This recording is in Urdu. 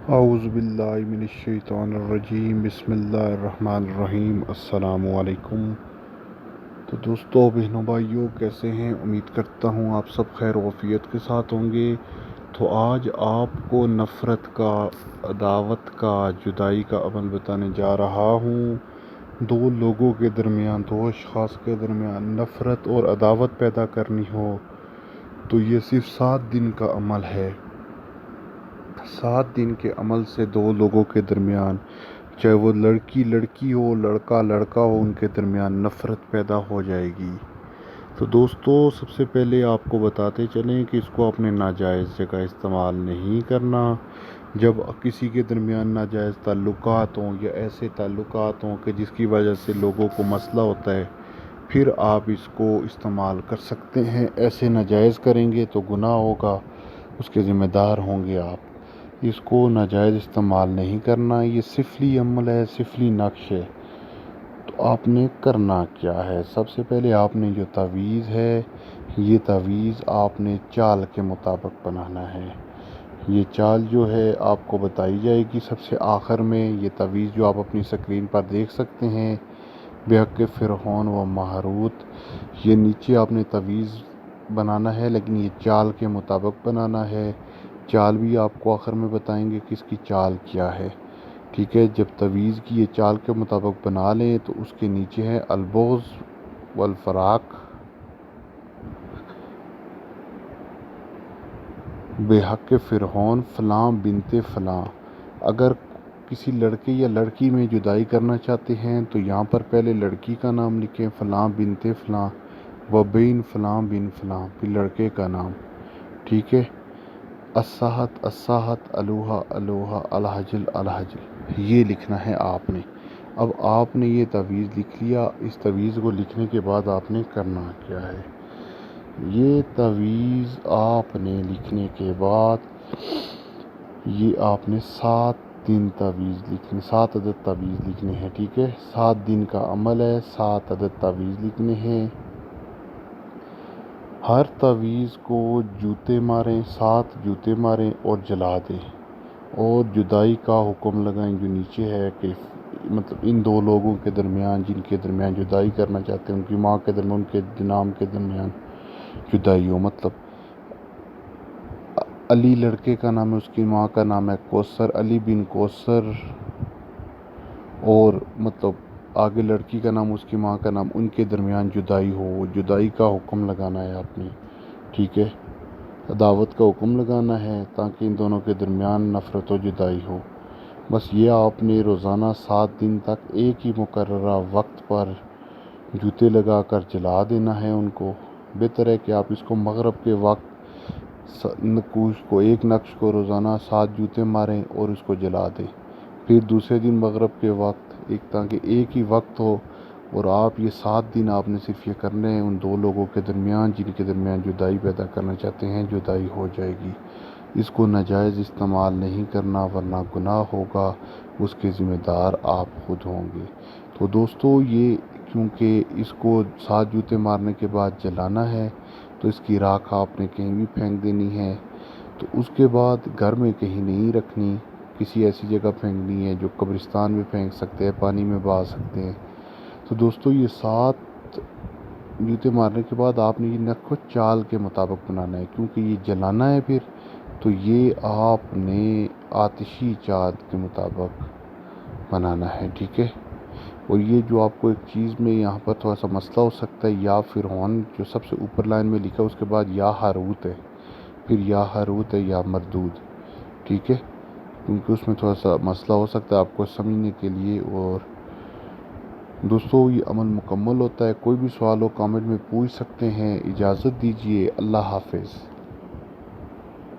اعوذ باللہ من الشیطان الرجیم، بسم اللہ الرحمن الرحیم۔ السلام علیکم۔ تو دوستو، بہنوں بھائیوں، کیسے ہیں؟ امید کرتا ہوں آپ سب خیر و عافیت کے ساتھ ہوں گے۔ تو آج آپ کو نفرت کا، عداوت کا، جدائی کا عمل بتانے جا رہا ہوں۔ دو لوگوں کے درمیان، دو اشخاص کے درمیان نفرت اور عداوت پیدا کرنی ہو تو یہ صرف 7 دن کا عمل ہے۔ 7 دن کے عمل سے دو لوگوں کے درمیان، چاہے وہ لڑکی لڑکی ہو، لڑکا لڑکا ہو، ان کے درمیان نفرت پیدا ہو جائے گی۔ تو دوستو، سب سے پہلے آپ کو بتاتے چلیں کہ اس کو اپنے ناجائز جگہ استعمال نہیں کرنا۔ جب کسی کے درمیان ناجائز تعلقات ہوں یا ایسے تعلقات ہوں کہ جس کی وجہ سے لوگوں کو مسئلہ ہوتا ہے، پھر آپ اس کو استعمال کر سکتے ہیں۔ ایسے ناجائز کریں گے تو گناہ ہوگا، اس کے ذمہ دار ہوں گے آپ۔ اس کو ناجائز استعمال نہیں کرنا۔ یہ سفلی عمل ہے، سفلی نقش ہے۔ تو آپ نے کرنا کیا ہے؟ سب سے پہلے آپ نے جو تعویذ ہے، یہ تعویذ آپ نے چال کے مطابق بنانا ہے۔ یہ چال جو ہے آپ کو بتائی جائے گی سب سے آخر میں۔ یہ تعویذ جو آپ اپنی سکرین پر دیکھ سکتے ہیں، بحق فرعون و ماروت، یہ نیچے آپ نے تعویذ بنانا ہے، لیکن یہ چال کے مطابق بنانا ہے۔ چال بھی آپ کو آخر میں بتائیں گے کہ اس کی چال کیا ہے، ٹھیک ہے؟ جب تعویذ کی یہ چال کے مطابق بنا لیں تو اس کے نیچے ہے البغض والفراق بحق فرعون فلاں بنت فلاں۔ اگر کسی لڑکے یا لڑکی میں جدائی کرنا چاہتے ہیں تو یہاں پر پہلے لڑکی کا نام لکھیں، فلاں بنت فلاں، و بین فلاں بن فلاں، پھر لڑکے کا نام، ٹھیک ہے؟ الساحت الساحت، الوہا الوہا، الحجل الحجل، یہ لکھنا ہے آپ نے۔ اب آپ نے یہ تعویذ لکھ لیا۔ اس تعویذ کو لکھنے کے بعد آپ نے کرنا کیا ہے؟ یہ تعویذ آپ نے لکھنے کے بعد یہ آپ نے 7 دن تعویذ لکھنے، 7 عدد تعویذ لکھنے ہیں، ٹھیک ہے؟ 7 دن کا عمل ہے، 7 عدد تعویذ لکھنے ہیں۔ ہر تعویذ کو جوتے ماریں، 7 جوتے ماریں اور جلا دیں، اور جدائی کا حکم لگائیں جو نیچے ہے کہ مطلب ان دو لوگوں کے درمیان جن کے درمیان جدائی کرنا چاہتے ہیں، ان کی ماں کے درمیان، ان کے نام کے درمیان جدائی ہو۔ مطلب علی لڑکے کا نام ہے، اس کی ماں کا نام ہے کوثر، علی بن کوثر، اور مطلب آگے لڑکی کا نام، اس کی ماں کا نام، ان کے درمیان جدائی ہو۔ جدائی کا حکم لگانا ہے آپ نے، ٹھیک ہے؟ عداوت کا حکم لگانا ہے تاکہ ان دونوں کے درمیان نفرت و جدائی ہو۔ بس یہ آپ نے روزانہ 7 دن تک ایک ہی مقررہ وقت پر جوتے لگا کر جلا دینا ہے ان کو۔ بہتر ہے کہ آپ اس کو مغرب کے وقت ایک نقش کو روزانہ 7 جوتے ماریں اور اس کو جلا دیں، پھر دوسرے دن مغرب کے وقت تاکہ ایک ہی وقت ہو، اور آپ یہ 7 دن آپ نے صرف یہ کرنے ہیں۔ ان دو لوگوں کے درمیان جن کے درمیان جدائی پیدا کرنا چاہتے ہیں، جدائی ہو جائے گی۔ اس کو ناجائز استعمال نہیں کرنا ورنہ گناہ ہوگا، اس کے ذمہ دار آپ خود ہوں گے۔ تو دوستو، یہ کیونکہ اس کو 7 جوتے مارنے کے بعد جلانا ہے تو اس کی راکھ آپ نے کہیں بھی پھینک دینی ہے۔ تو اس کے بعد گھر میں کہیں نہیں رکھنی، کسی ایسی جگہ پھینکنی ہے جو قبرستان میں پھینک سکتے ہیں، پانی میں بہا سکتے ہیں۔ تو دوستو، یہ 7 جوتے مارنے کے بعد آپ نے یہ نقش کو چال کے مطابق بنانا ہے، کیونکہ یہ جلانا ہے پھر، تو یہ آپ نے آتشی چاد کے مطابق بنانا ہے، ٹھیک ہے؟ اور یہ جو آپ کو ایک چیز میں یہاں پر تھوڑا سا مسئلہ ہو سکتا ہے، یا فرعون جو سب سے اوپر لائن میں لکھا ہے اس کے بعد یا ہاروت ہے، پھر یا ہاروت ہے یا مردود، ٹھیک ہے؟ کیونکہ اس میں تھوڑا سا مسئلہ ہو سکتا ہے آپ کو سمجھنے کے لیے۔ اور دوستو، یہ عمل مکمل ہوتا ہے۔ کوئی بھی سوال ہو کامنٹ میں پوچھ سکتے ہیں۔ اجازت دیجیے، اللہ حافظ۔